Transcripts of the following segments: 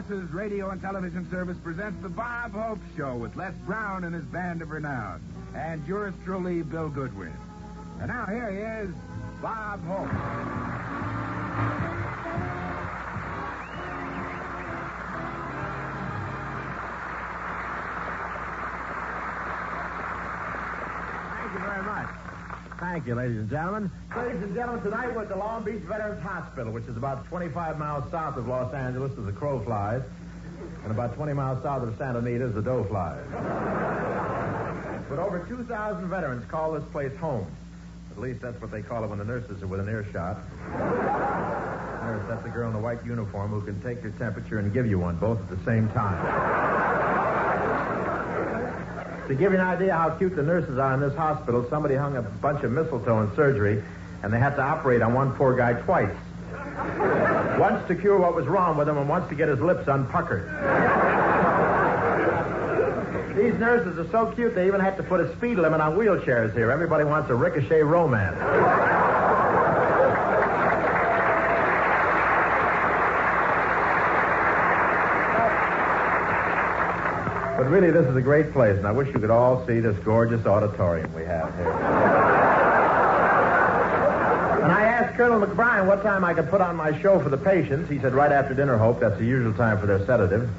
Forces Radio and Television Service presents the Bob Hope Show with Les Brown and his band of renown, and yours truly, Bill Goodwin. And now here he is, Bob Hope. Thank you very much. Thank you, ladies and gentlemen. Ladies and gentlemen, tonight we're at the Long Beach Veterans Hospital, which is about 25 miles south of Los Angeles as the crow flies, and about 20 miles south of Santa Anita as the doe flies. But over 2,000 veterans call this place home. At least that's what they call it when the nurses are within earshot. Nurse, that's the girl in the white uniform who can take your temperature and give you one, both at the same time. To give you an idea how cute the nurses are in this hospital, somebody hung a bunch of mistletoe in surgery, and they had to operate on one poor guy twice. Once to cure what was wrong with him, and once to get his lips unpuckered. These nurses are so cute, they even had to put a speed limit on wheelchairs here. Everybody wants a ricochet romance. But really, this is a great place, and I wish you could all see this gorgeous auditorium we have here. And I asked Colonel McBrien what time I could put on my show for the patients. He said right after dinner, Hope. That's the usual time for their sedative.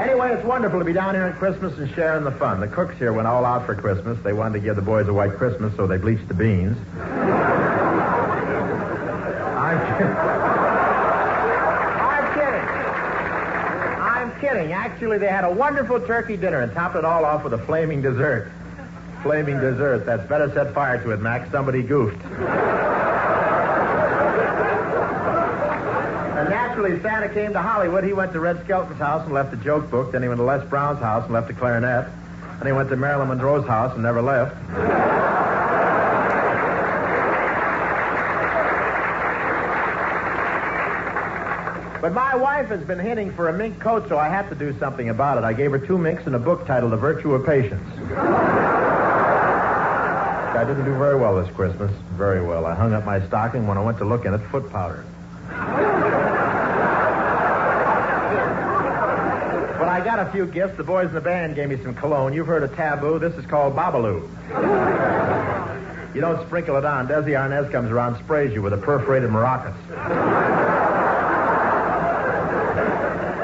Anyway, it's wonderful to be down here at Christmas and sharing the fun. The cooks here went all out for Christmas. They wanted to give the boys a white Christmas, so they bleached the beans. I'm kidding. Actually, they had a wonderful turkey dinner and topped it all off with a flaming dessert. Flaming dessert. That's better set fire to it, Max. Somebody goofed. And naturally, Santa came to Hollywood. He went to Red Skelton's house and left a joke book. Then he went to Les Brown's house and left a clarinet. Then he went to Marilyn Monroe's house and never left. But my wife has been hinting for a mink coat, so I had to do something about it. I gave her 2 minks and a book titled The Virtue of Patience. I didn't do very well this Christmas. Very well. I hung up my stocking. When I went to look in it, foot powder. But I got a few gifts. The boys in the band gave me some cologne. You've heard of Taboo. This is called Babalu. You don't sprinkle it on. Desi Arnaz comes around and sprays you with a perforated maracas.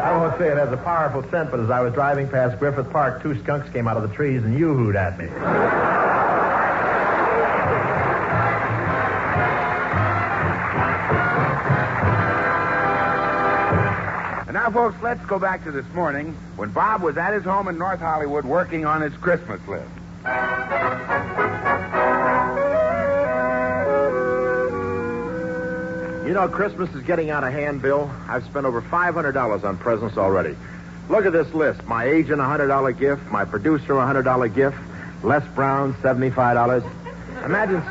I won't say it has a powerful scent, but as I was driving past Griffith Park, 2 skunks came out of the trees and yoo-hooed at me. And now, folks, let's go back to this morning when Bob was at his home in North Hollywood working on his Christmas list. You know, Christmas is getting out of hand, Bill. I've spent over $500 on presents already. Look at this list. My agent, $100 gift. My producer, $100 gift. Les Brown, $75. Imagine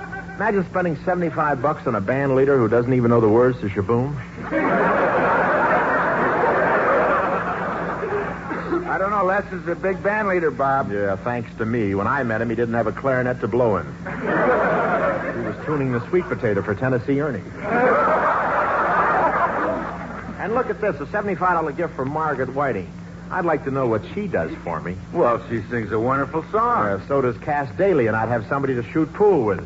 spending $75 on a band leader who doesn't even know the words to Shaboom. I don't know. Les is a big band leader, Bob. Yeah, thanks to me. When I met him, he didn't have a clarinet to blow in. He was tuning the sweet potato for Tennessee Ernie. And look at this, a $75 gift from Margaret Whiting. I'd like to know what she does for me. Well, she sings a wonderful song. So does Cass Daly, and I'd have somebody to shoot pool with.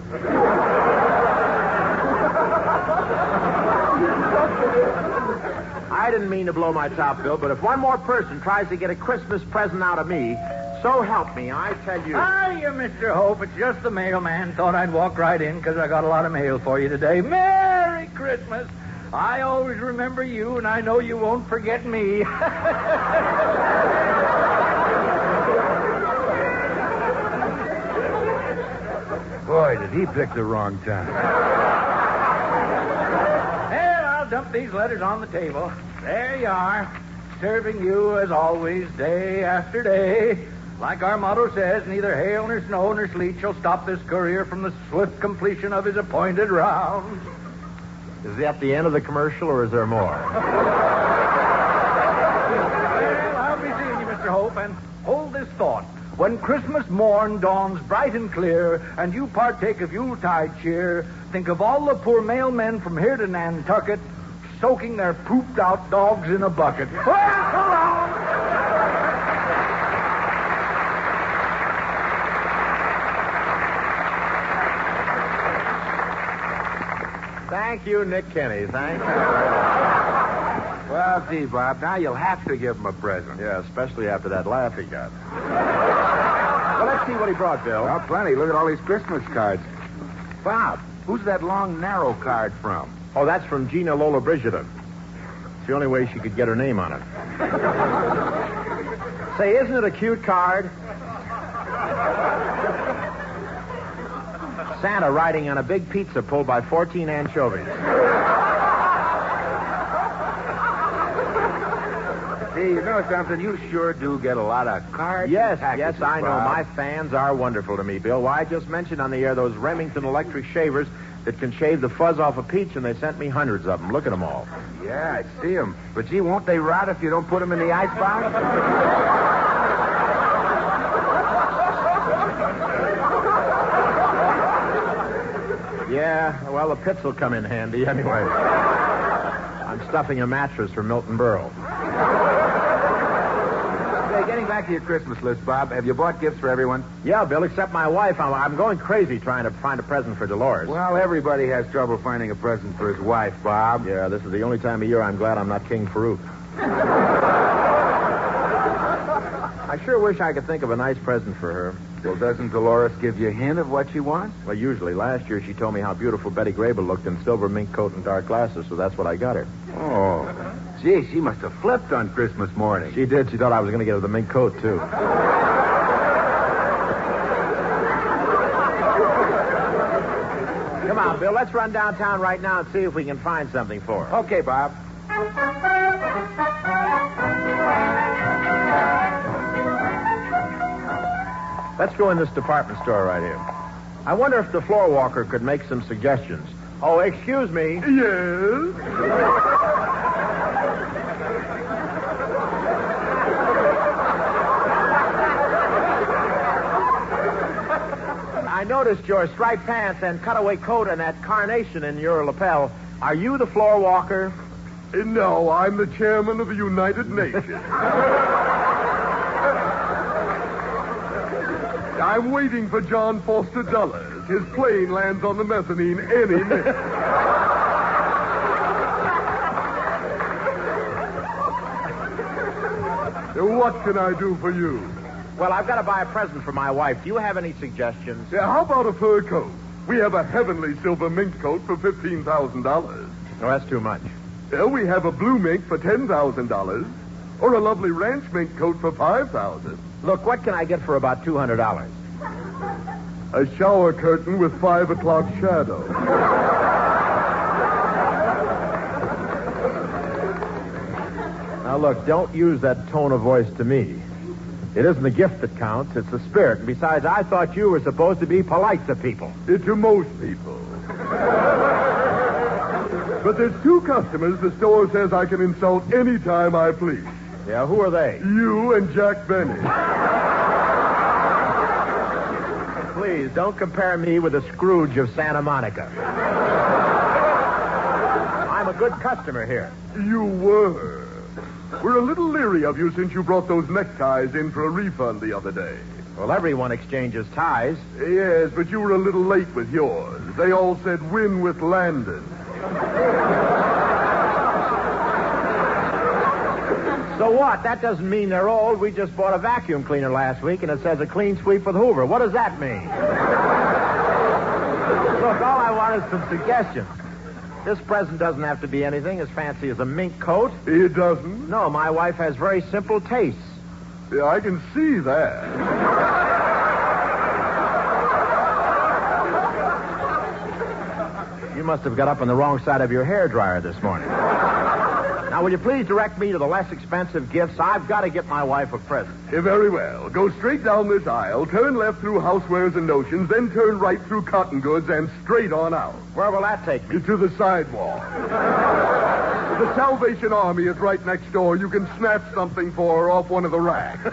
I didn't mean to blow my top, Bill, but if one more person tries to get a Christmas present out of me, so help me, I tell you. Hiya, Mr. Hope. It's just the mailman. Thought I'd walk right in because I got a lot of mail for you today. Merry Christmas. I always remember you, and I know you won't forget me. Boy, did he pick the wrong time. Well, I'll dump these letters on the table. There you are, serving you as always, day after day. Like our motto says, neither hail nor snow nor sleet shall stop this courier from the swift completion of his appointed rounds. Is that the end of the commercial, or is there more? Well, I'll be seeing you, Mr. Hope, and hold this thought. When Christmas morn dawns bright and clear, and you partake of Yuletide cheer, think of all the poor mailmen from here to Nantucket soaking their pooped-out dogs in a bucket. Well, so long! Thank you, Nick Kenny. Thank you. Well, gee, Bob, now you'll have to give him a present. Yeah, especially after that laugh he got. Well, let's see what he brought, Bill. Well, plenty. Look at all these Christmas cards. Bob, who's that long, narrow card from? Oh, that's from Gina Lola Brigida. It's the only way she could get her name on it. Say, isn't it a cute card? Santa riding on a big pizza pulled by 14 anchovies. See, you know something? You sure do get a lot of cards. Yes, and packages, yes, I know. Bob. My fans are wonderful to me, Bill. Why, I just mentioned on the air those Remington electric shavers that can shave the fuzz off a peach, and they sent me hundreds of them. Look at them all. Yeah, I see them. But, gee, won't they rot if you don't put them in the icebox? Yeah, well, the pits will come in handy anyway. I'm stuffing a mattress for Milton Berle. Hey, getting back to your Christmas list, Bob, have you bought gifts for everyone? Yeah, Bill, except my wife. I'm going crazy trying to find a present for Dolores. Well, everybody has trouble finding a present for his wife, Bob. Yeah, this is the only time of year I'm glad I'm not King Farouk. I sure wish I could think of a nice present for her. Well, doesn't Dolores give you a hint of what she wants? Well, usually. Last year she told me how beautiful Betty Grable looked in silver mink coat and dark glasses, so that's what I got her. Oh. Gee, she must have flipped on Christmas morning. She did. She thought I was going to get her the mink coat, too. Come on, Bill. Let's run downtown right now and see if we can find something for her. Okay, Bob. Let's go in this department store right here. I wonder if the floor walker could make some suggestions. Oh, excuse me. Yes? I noticed your striped pants and cutaway coat and that carnation in your lapel. Are you the floor walker? No, I'm the chairman of the United Nations. I'm waiting for John Foster Dulles. His plane lands on the mezzanine any minute. What can I do for you? Well, I've got to buy a present for my wife. Do you have any suggestions? Yeah, how about a fur coat? We have a heavenly silver mink coat for $15,000. No, that's too much. We have a blue mink for $10,000. Or a lovely ranch mink coat for $5,000. Look, what can I get for about $200? A shower curtain with 5 o'clock shadow. Now, look, don't use that tone of voice to me. It isn't the gift that counts, it's the spirit. And besides, I thought you were supposed to be polite to people. To most people. But there's 2 customers the store says I can insult any time I please. Yeah, who are they? You and Jack Benny. Please, don't compare me with the Scrooge of Santa Monica. I'm a good customer here. You were. We're a little leery of you since you brought those neckties in for a refund the other day. Well, everyone exchanges ties. Yes, but you were a little late with yours. They all said win with Landon. So what? That doesn't mean they're old. We just bought a vacuum cleaner last week, and it says a clean sweep with Hoover. What does that mean? Look, all I want is some suggestions. This present doesn't have to be anything as fancy as a mink coat. It doesn't? No, my wife has very simple tastes. Yeah, I can see that. You must have got up on the wrong side of your hairdryer this morning. Now, will you please direct me to the less expensive gifts? I've got to get my wife a present. Very well. Go straight down this aisle, turn left through housewares and notions, then turn right through cotton goods and straight on out. Where will that take me? To the sidewalk. The Salvation Army is right next door. You can snatch something for her off one of the racks.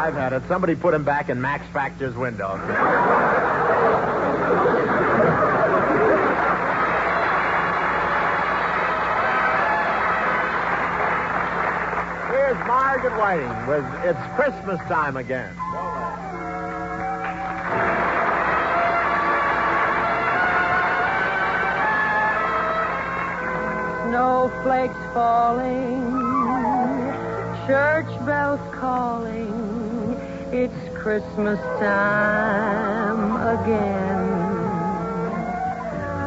I've had it. Somebody put him back in Max Factor's window. Here's Margaret Whiting with It's Christmas Time Again. Snowflakes falling, church bells calling, it's Christmas time again.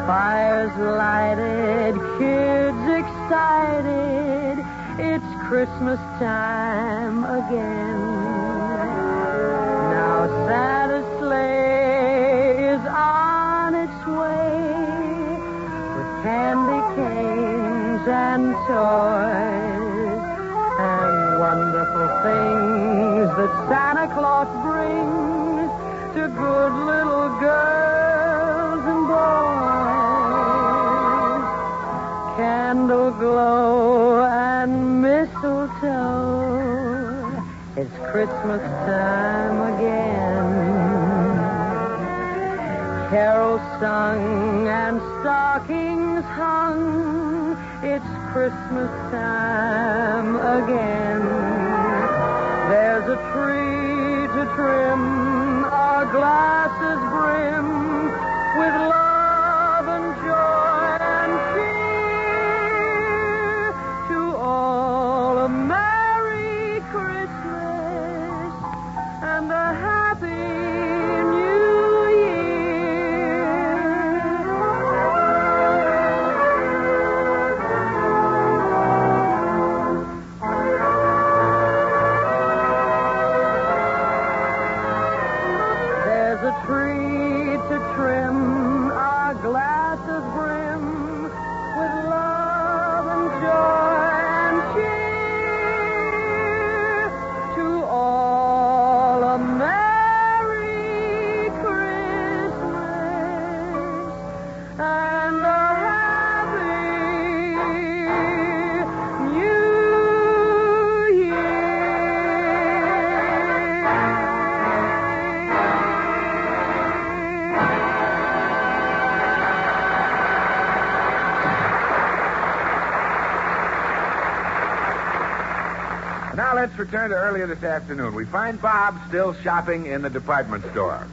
Fires lighted, kids excited, it's Christmas time again. Now Santa's sleigh is on its way with candy canes and toys and wonderful things that Santa Claus brings to good little girls and boys. Candle glow and mistletoe, it's Christmas time again. Carols sung and stockings hung, it's Christmas time again. There's a tree to trim, our glasses brim with love and joy and cheer. To all a Merry Christmas and a Happy New Year. There's a tree to trim, our glasses brim with love and joy and cheer. To all a Merry Christmas and a Happy New Now let's return to earlier this afternoon. We find Bob still shopping in the department store.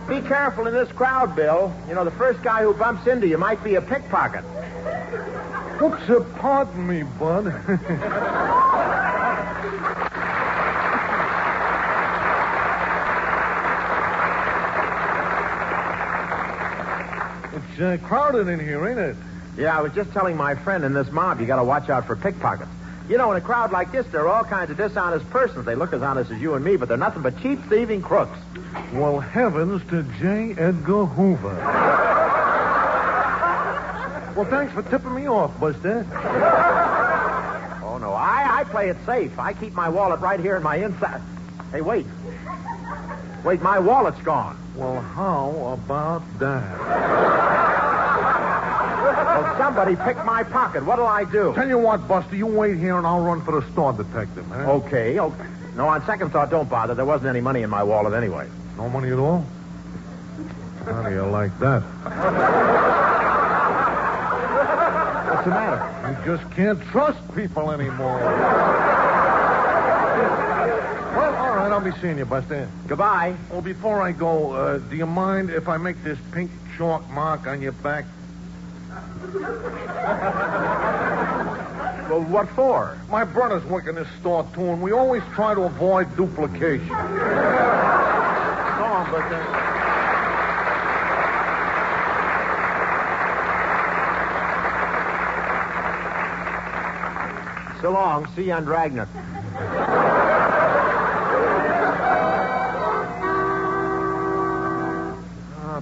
Be careful in this crowd, Bill. You know, the first guy who bumps into you might be a pickpocket. Whoops, pardon me, Bud. It's crowded in here, ain't it? Yeah, I was just telling my friend in this mob, you got to watch out for pickpockets. You know, in a crowd like this, there are all kinds of dishonest persons. They look as honest as you and me, but they're nothing but cheap, thieving crooks. Well, heavens to J. Edgar Hoover. Well, thanks for tipping me off, Buster. Oh, no, I play it safe. I keep my wallet right here in my inside. Hey, wait. Wait, my wallet's gone. Well, how about that? Well, somebody picked my pocket. What'll I do? Tell you what, Buster, you wait here and I'll run for the store detective, huh? Okay. No, on second thought, don't bother. There wasn't any money in my wallet anyway. No money at all? How do you like that? What's the matter? You just can't trust people anymore. Well, all right, I'll be seeing you, Buster. Goodbye. Well, before I go, do you mind if I make this pink chalk mark on your back? Well, what for? My brothers work in this store, too, and we always try to avoid duplication. Go on, Buster. So long. See you on Dragnet.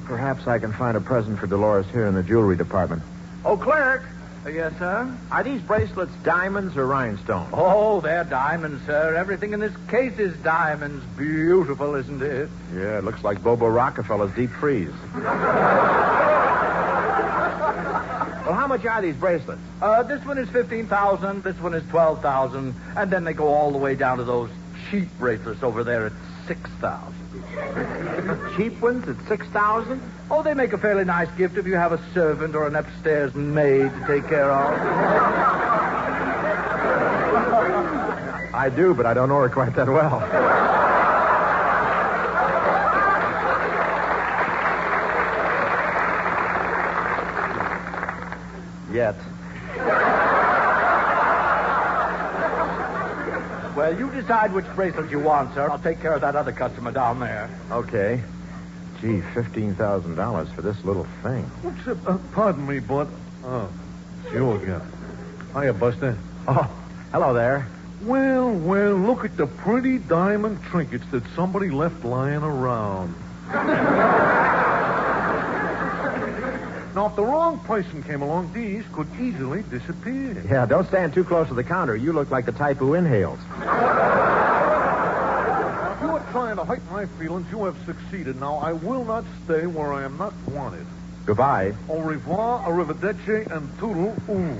Perhaps I can find a present for Dolores here in the jewelry department. Oh, clerk. Yes, sir? Are these bracelets diamonds or rhinestones? Oh, they're diamonds, sir. Everything in this case is diamonds. Beautiful, isn't it? Yeah, it looks like Bobo Rockefeller's deep freeze. Well, how much are these bracelets? This one is $15,000. This one is $12,000. And then they go all the way down to those cheap bracelets over there at $6,000. Cheap ones at $6,000? Oh, they make a fairly nice gift if you have a servant or an upstairs maid to take care of. I do, but I don't know her quite that well. Yet. Well, you decide which bracelet you want, sir. I'll take care of that other customer down there. Okay. Gee, $15,000 for this little thing. What's it? Pardon me, Bud. Oh, it's you again. Hiya, Buster. Oh, hello there. Well, look at the pretty diamond trinkets that somebody left lying around. Now, if the wrong person came along, these could easily disappear. Yeah, don't stand too close to the counter. You look like the type who inhales. If you are trying to hurt my feelings, you have succeeded. Now, I will not stay where I am not wanted. Goodbye. Au revoir, arrivederci, and toodle oo.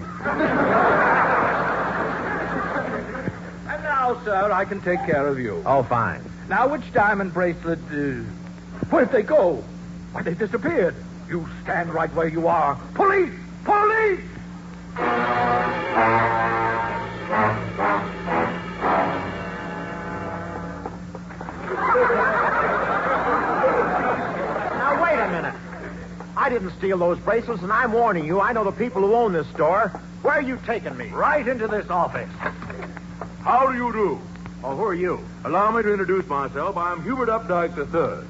And now, sir, I can take care of you. Oh, fine. Now, which diamond bracelet, where'd they go? Why, they disappeared. You stand right where you are. Police! Police! Now, wait a minute. I didn't steal those bracelets, and I'm warning you, I know the people who own this store. Where are you taking me? Right into this office. How do you do? Oh, who are you? Allow me to introduce myself. I'm Hubert Updike III.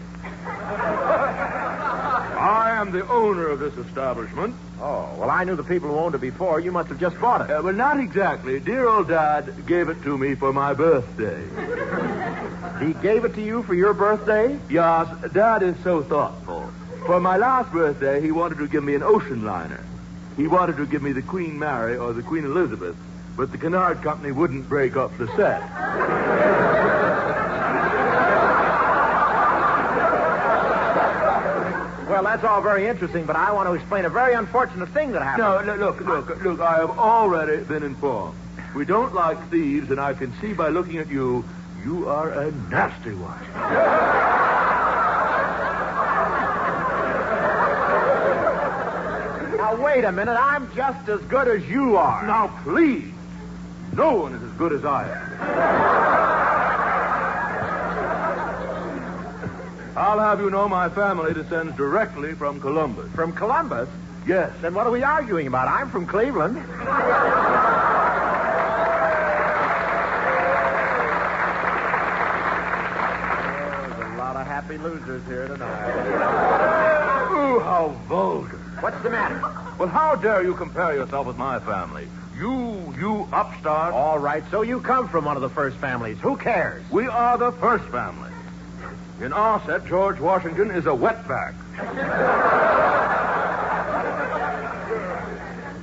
I am the owner of this establishment. Oh, well, I knew the people who owned it before. You must have just bought it. Well, not exactly. Dear old Dad gave it to me for my birthday. He gave it to you for your birthday? Yes, Dad is so thoughtful. For my last birthday, he wanted to give me an ocean liner. He wanted to give me the Queen Mary or the Queen Elizabeth, but the Canard Company wouldn't break up the set. Well, that's all very interesting, but I want to explain a very unfortunate thing that happened. No, look, I have already been informed. We don't like thieves, and I can see by looking at you, you are a nasty one. Now, wait a minute. I'm just as good as you are. Now, please, no one is as good as I am. I'll have you know my family descends directly from Columbus. From Columbus? Yes. Then what are we arguing about? I'm from Cleveland. There's a lot of happy losers here tonight. Ooh, how vulgar. What's the matter? Well, how dare you compare yourself with my family? You upstart. All right, so you come from one of the first families. Who cares? We are the first family. In our set, George Washington is a wetback.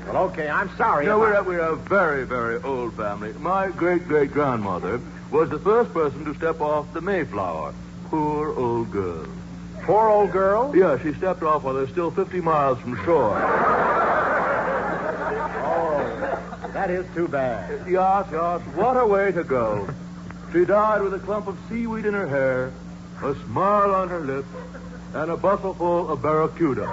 Well, okay, I'm sorry. No, we're a very, very old family. My great-great-grandmother was the first person to step off the Mayflower. Poor old girl. Poor old girl? Yeah, she stepped off while they're still 50 miles from shore. Oh, that is too bad. Yes, what a way to go. She died with a clump of seaweed in her hair, a smile on her lips, and a bustle full of barracuda.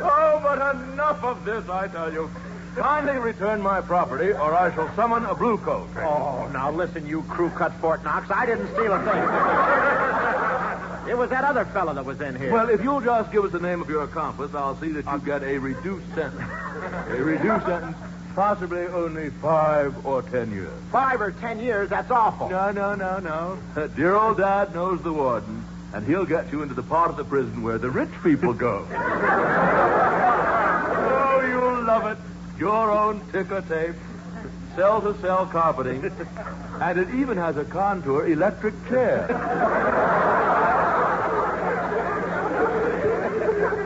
Oh, but enough of this, I tell you. Kindly return my property, or I shall summon a blue coat. Oh, now listen, you crew-cut Fort Knox. I didn't steal a thing. It was that other fella that was in here. Well, if you'll just give us the name of your accomplice, I'll see that you get a reduced sentence. A reduced sentence, possibly only 5 or 10 years. 5 or 10 years, that's awful. No. Dear old Dad knows the warden, and he'll get you into the part of the prison where the rich people go. Oh, you'll love it. Your own ticker tape, cell-to-cell carpeting, and it even has a contour electric chair.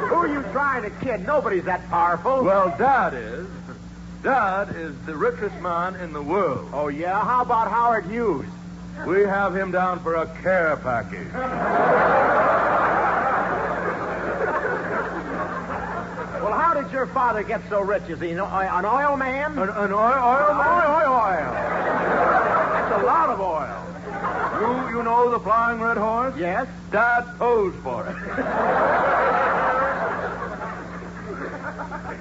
Who are you trying to kid? Nobody's that powerful. Well, Dad is. Dad is the richest man in the world. Oh, yeah? How about Howard Hughes? We have him down for a care package. Well, how did your father get so rich? Is he an oil man? An oil man? Oil. That's a lot of oil. You know the Flying Red Horse? Yes. Dad posed for it.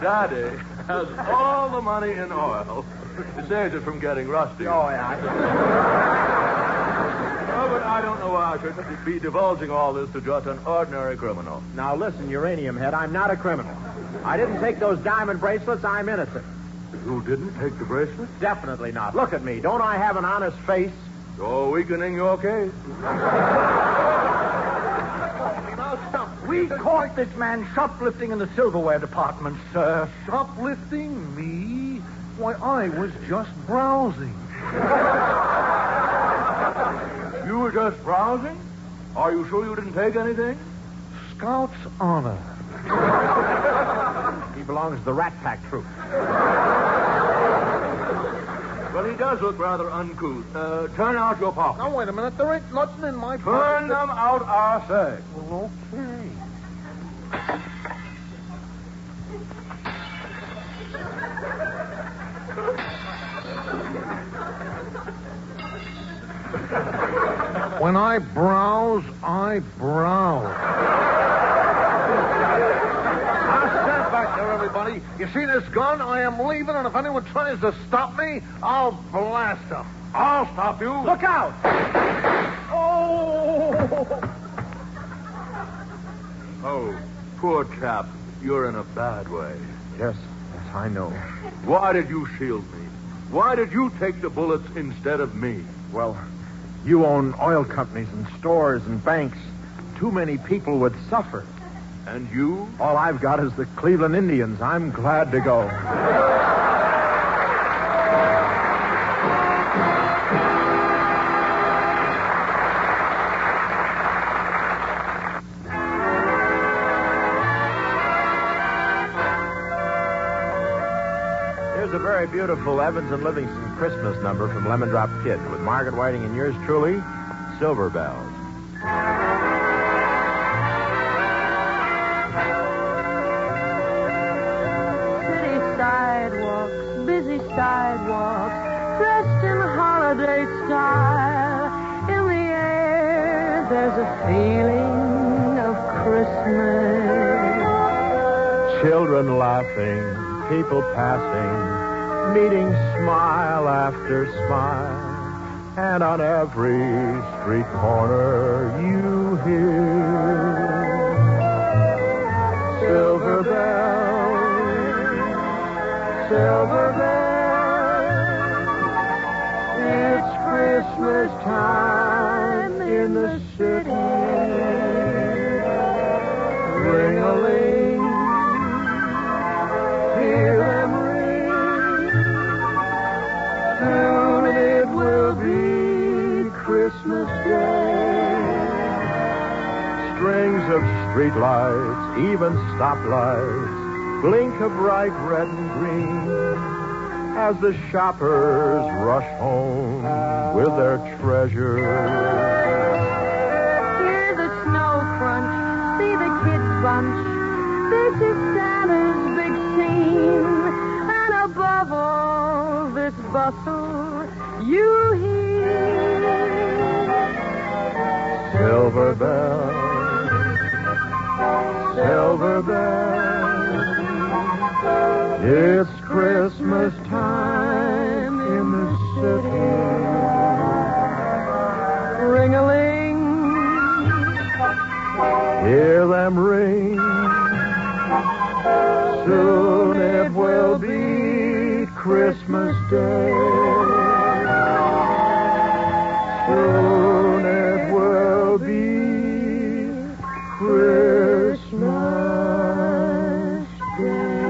Daddy has all the money in oil. It saves it from getting rusty. Oh, yeah. Oh, but I don't know why I should be divulging all this to just an ordinary criminal. Now, listen, uranium head, I'm not a criminal. I didn't take those diamond bracelets. I'm innocent. You didn't take the bracelet? Definitely not. Look at me. Don't I have an honest face? You're weakening your case. We caught this man shoplifting in the silverware department, sir. Shoplifting? Me? Why, I was just browsing. You were just browsing? Are you sure you didn't take anything? Scout's honor. He belongs to the Rat Pack troop. Well, he does look rather uncouth. Turn out your pockets. Now, wait a minute. There ain't nothing in my pocket. Turn them out, I say. Well, okay. When I browse, I browse. Now, stand back there, everybody. You see this gun? I am leaving, and if anyone tries to stop me, I'll blast them. I'll stop you. Look out! Oh, poor chap. You're in a bad way. Yes, I know. Why did you shield me? Why did you take the bullets instead of me? Well, you own oil companies and stores and banks. Too many people would suffer. And you? All I've got is the Cleveland Indians. I'm glad to go. Here's a very beautiful Evans and Livingston Christmas number from Lemon Drop Kid with Margaret Whiting and yours truly, Silver Bells. Busy sidewalks, dressed in holiday style. In the air, there's a feeling of Christmas. Children laughing, people passing, meeting smile after smile. And on every street corner you hear silver bells, silver bells. It's Christmas time in the city. Ring-a-ling, hear them ring. Soon it will be Christmas Day. Strings of streetlights, even stoplights, blink a bright red and green as the shoppers rush home with their treasures. Hear the snow crunch, see the kids bunch. This is Santa's big scene. And above all this bustle, you hear Silver bells, silver bells. It's Christmas time in the city. ring-a-ling. Hear them ring. Soon it will be Christmas Day. Soon it will be Christmas Day.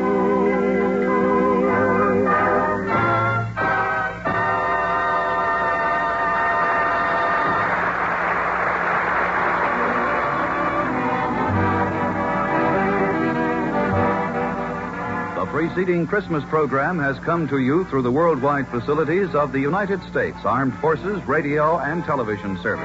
The preceding Christmas program has come to you through the worldwide facilities of the United States Armed Forces Radio and Television Service.